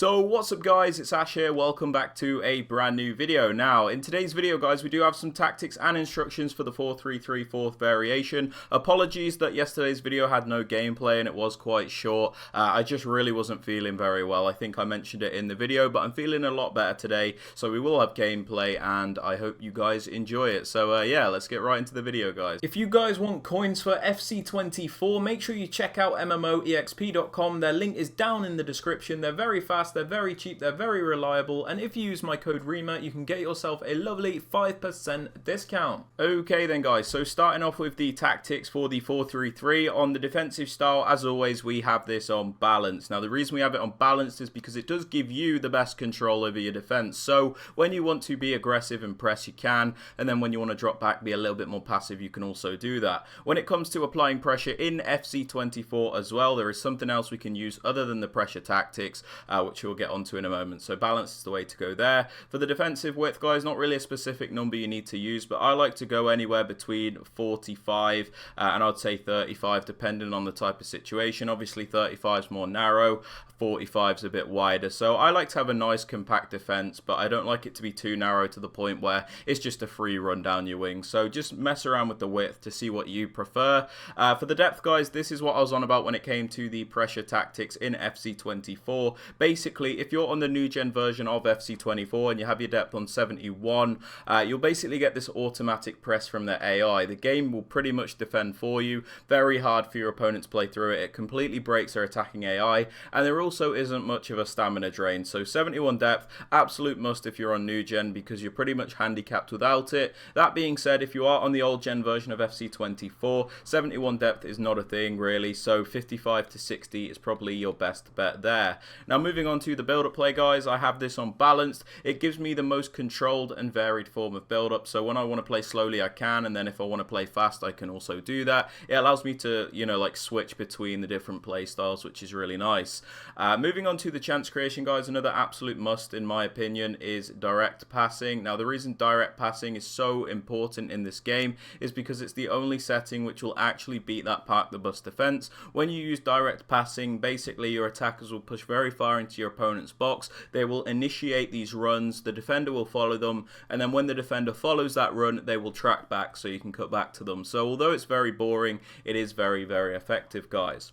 So what's up guys, it's Ash here, welcome back to a brand new video. Now in today's video guys, we do have some tactics and instructions for the 4-3-3 fourth variation. Apologies that yesterday's video had no gameplay and it was quite short. I just really wasn't feeling very well. I think I mentioned it in the video, but I'm feeling a lot better today, so we will have gameplay and I hope you guys enjoy it. So yeah, let's get right into the video guys. If you guys want coins for FC24, make sure you check out MMOEXP.com. Their link is down in the description. They're very fast, they're very cheap, they're very reliable, and if you use my code Rema, you can get yourself a lovely 5% discount. Okay then guys, so starting off with the tactics for the 4-3-3. On the defensive style, as always, we have this on balance. Now the reason we have it on balance is because it does give you the best control over your defense. So when you want to be aggressive and press, you can, and then when you want to drop back, be a little bit more passive, you can also do that. When it comes to applying pressure in FC24 as well, there is something else we can use other than the pressure tactics, which we'll get onto in a moment. So balance is the way to go there. For the defensive width guys, not really a specific number you need to use, but I like to go anywhere between 45 and I'd say 35 depending on the type of situation. Obviously 35 is more narrow, 45 is a bit wider, so I like to have a nice compact defense, but I don't like it to be too narrow to the point where it's just a free run down your wing. So just mess around with the width to see what you prefer. For the depth guys, this is what I was on about when it came to the pressure tactics in FC24. Basically, if you're on the new gen version of FC24 and you have your depth on 71, you'll basically get this automatic press from the AI. The game will pretty much defend for you. Very hard for your opponent to play through it. It completely breaks their attacking AI, and there also isn't much of a stamina drain. So 71 depth, absolute must if you're on new gen, because you're pretty much handicapped without it. That being said, if you are on the old gen version of FC24, 71 depth is not a thing really, so 55 to 60 is probably your best bet there. Now moving on to the build-up play guys, I have this on balanced. It gives me the most controlled and varied form of build-up, so when I want to play slowly I can, and then if I want to play fast I can also do that. It allows me to, you know, like switch between the different play styles, which is really nice. Moving on to the chance creation guys, another absolute must in my opinion is direct passing. Now the reason direct passing is so important in this game is because it's the only setting which will actually beat that park the bus defense. When you use direct passing, basically your attackers will push very far into your opponent's box. They will initiate these runs, the defender will follow them, and then when the defender follows that run, they will track back so you can cut back to them. So although it's very boring, it is very, very effective guys.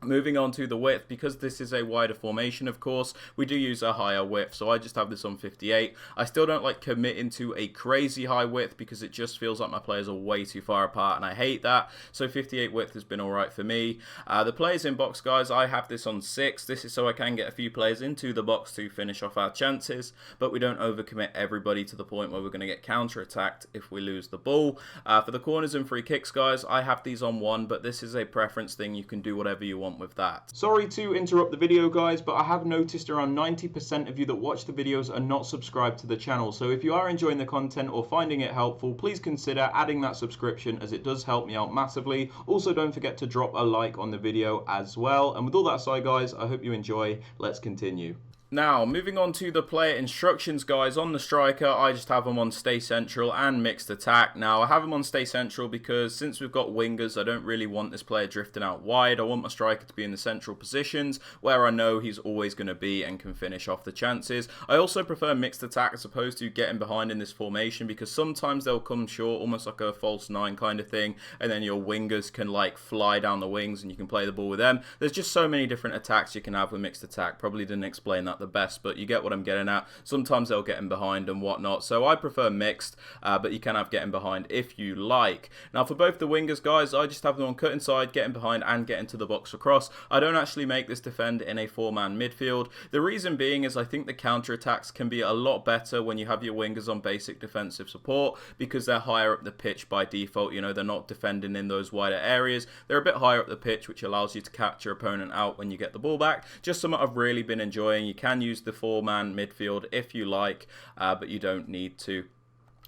Moving on to the width, because this is a wider formation of course, we do use a higher width, so I just have this on 58. I still don't like committing to a crazy high width because it just feels like my players are way too far apart and I hate that, so 58 width has been alright for me. The players in box guys, I have this on 6. This is so I can get a few players into the box to finish off our chances, but we don't overcommit everybody to the point where we're going to get counter-attacked if we lose the ball. For the corners and free kicks guys, I have these on 1, but this is a preference thing, you can do whatever you want with that. Sorry to interrupt the video guys, but I have noticed around 90% of you that watch the videos are not subscribed to the channel, so if you are enjoying the content or finding it helpful, please consider adding that subscription as it does help me out massively. Also don't forget to drop a like on the video as well, and with all that aside guys, I hope you enjoy. Let's continue. Now, moving on to the player instructions, guys. On the striker, I just have them on stay central and mixed attack. Now, I have them on stay central because since we've got wingers, I don't really want this player drifting out wide. I want my striker to be in the central positions where I know he's always going to be and can finish off the chances. I also prefer mixed attack as opposed to getting behind in this formation because sometimes they'll come short, almost like a false 9 kind of thing, and then your wingers can like fly down the wings and you can play the ball with them. There's just so many different attacks you can have with mixed attack. Probably didn't explain that the best, but you get what I'm getting at. Sometimes they'll get in behind and whatnot, so I prefer mixed, but you can have getting behind if you like. Now for both the wingers guys, I just have them on cut inside, getting behind and getting to the box across. I don't actually make this defend in a 4-man midfield. The reason being is I think the counter attacks can be a lot better when you have your wingers on basic defensive support because they're higher up the pitch by default. You know, they're not defending in those wider areas, they're a bit higher up the pitch, which allows you to catch your opponent out when you get the ball back. Just something I've really been enjoying. You can use the 4-man midfield if you like, but you don't need to.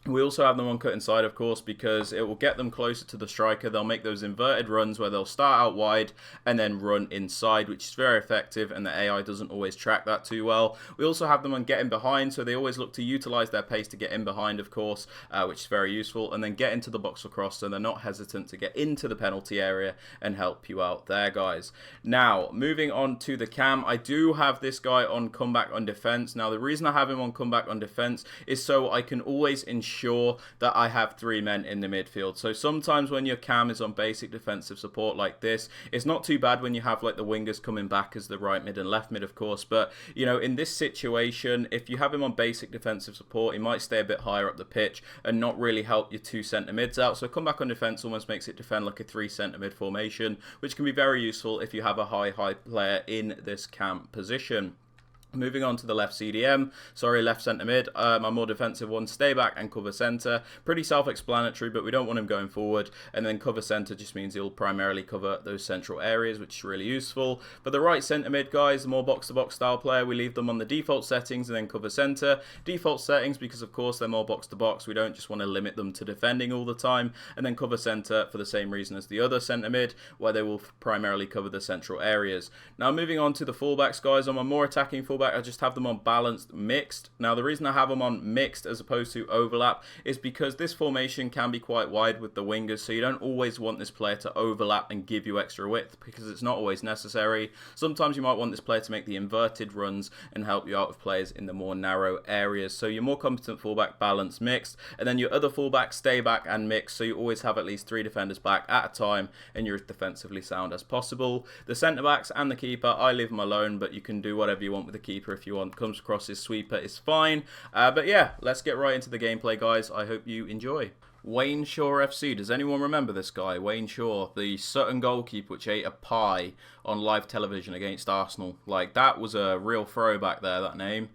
We also have them on cut inside, of course, because it will get them closer to the striker. They'll make those inverted runs where they'll start out wide and then run inside, which is very effective, and the AI doesn't always track that too well. We also have them on getting behind, so they always look to utilize their pace to get in behind, of course, which is very useful, and then get into the box across, so they're not hesitant to get into the penalty area and help you out there, guys. Now, moving on to the cam, I do have this guy on comeback on defense. Now, the reason I have him on comeback on defense is so I can always ensure that I have 3 men in the midfield. So sometimes when your cam is on basic defensive support like this, it's not too bad when you have like the wingers coming back as the right mid and left mid, of course, but you know, in this situation, if you have him on basic defensive support, he might stay a bit higher up the pitch and not really help your 2 centre mids out. So comeback on defense almost makes it defend like a 3 centre mid formation, which can be very useful if you have a high player in this cam position. Moving on to the left CDM, left centre mid, my more defensive one, stay back and cover centre. Pretty self-explanatory, but we don't want him going forward. And then cover centre just means he'll primarily cover those central areas, which is really useful. For the right centre mid guys, the more box-to-box style player, we leave them on the default settings and then cover centre. Default settings because, of course, they're more box-to-box. We don't just want to limit them to defending all the time. And then cover centre for the same reason as the other centre mid, where they will primarily cover the central areas. Now, moving on to the fullbacks, guys, on my more attacking fullback, I just have them on balanced mixed. Now the reason I have them on mixed as opposed to overlap is because this formation can be quite wide with the wingers, so you don't always want this player to overlap and give you extra width because it's not always necessary. Sometimes you might want this player to make the inverted runs and help you out with players in the more narrow areas. So your more competent fullback, balanced mixed, and then your other fullback, stay back and mixed, so you always have at least 3 defenders back at a time and you're as defensively sound as possible. The centre backs and the keeper, I leave them alone, but you can do whatever you want with the keeper if you want. Comes across his sweeper is fine. But yeah, let's get right into the gameplay, guys. I hope you enjoy. Wayne Shaw FC. Does anyone remember this guy? Wayne Shaw, the Sutton goalkeeper, which ate a pie on live television against Arsenal. Like, that was a real throwback there, that name.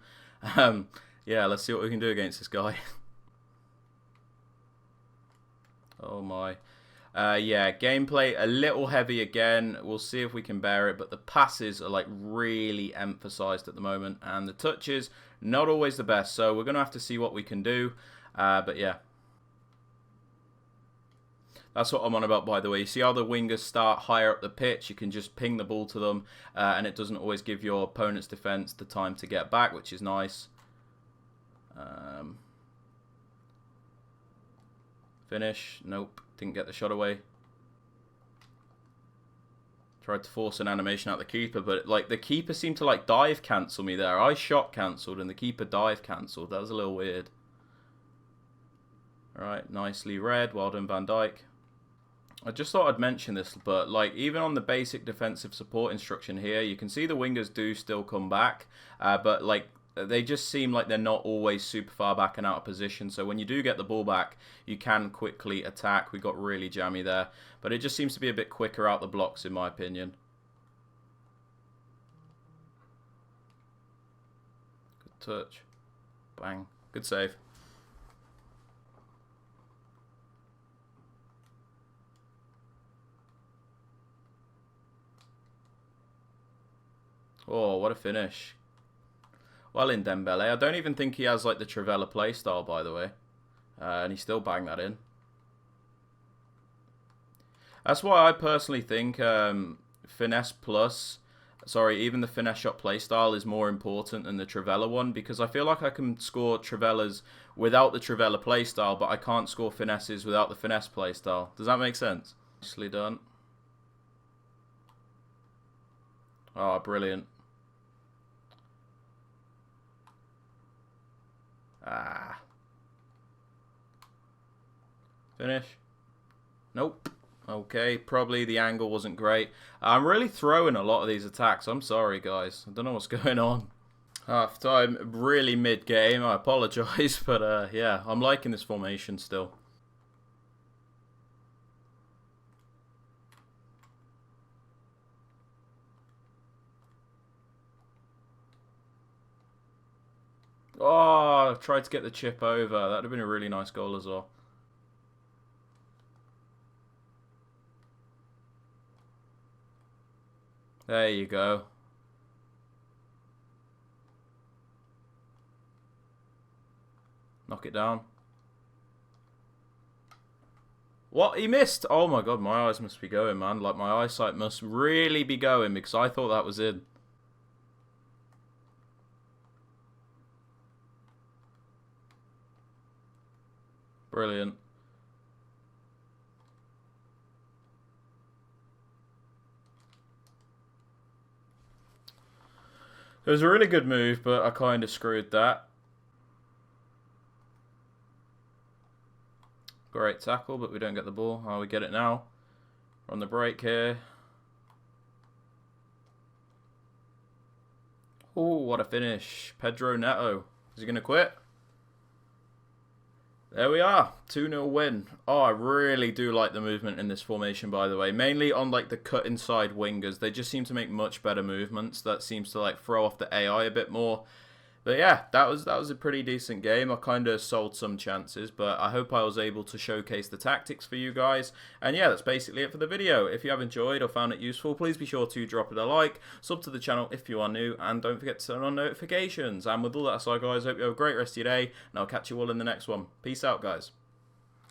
Yeah, let's see what we can do against this guy. Oh my. Yeah, gameplay a little heavy again. We'll see if we can bear it, but the passes are like really emphasized at the moment, and the touches not always the best. So we're gonna have to see what we can do. But yeah, that's what I'm on about, by the way. You see how the wingers start higher up the pitch? You can just ping the ball to them, and it doesn't always give your opponent's defense the time to get back, which is nice. Finish. Nope. Didn't get the shot away. Tried to force an animation out the keeper, but like the keeper seemed to like dive cancel me there. I shot cancelled and the keeper dive cancelled. That was a little weird. Alright, nicely read. Well done, Van Dijk. I just thought I'd mention this, but like even on the basic defensive support instruction here, you can see the wingers do still come back, but like they just seem like they're not always super far back and out of position. So when you do get the ball back, you can quickly attack. We got really jammy there, but it just seems to be a bit quicker out the blocks in my opinion. Good touch. Bang. Good save. Oh, what a finish. Well in Dembele. I don't even think he has like the Trivela playstyle, by the way. And he still banged that in. That's why I personally think Finesse Plus, even the Finesse Shot playstyle is more important than the Trivela one, because I feel like I can score Trivelas without the Trivela playstyle, but I can't score Finesses without the Finesse playstyle. Does that make sense? Nicely done. Oh, brilliant. Ah. Finish. Nope. Okay, probably the angle wasn't great. I'm really throwing a lot of these attacks. I'm sorry, guys. I don't know what's going on. Half time, really mid-game. I apologise, but yeah, I'm liking this formation still. Oh, tried to get the chip over. That would have been a really nice goal as well. There you go. Knock it down. What? He missed? Oh my god, my eyes must be going, man. Like, my eyesight must really be going because I thought that was in. Brilliant. It was a really good move, but I kind of screwed that. Great tackle, but we don't get the ball. Oh, we get it now. We're on the break here. Oh, what a finish. Pedro Neto. Is he going to quit? There we are. 2-0 win. Oh, I really do like the movement in this formation, by the way. Mainly on, like, the cut inside wingers. They just seem to make much better movements. That seems to, like, throw off the AI a bit more. But yeah, that was a pretty decent game. I kind of sold some chances, but I hope I was able to showcase the tactics for you guys. And yeah, that's basically it for the video. If you have enjoyed or found it useful, please be sure to drop it a like, sub to the channel if you are new, and don't forget to turn on notifications. And with all that aside, guys, I hope you have a great rest of your day, and I'll catch you all in the next one. Peace out, guys.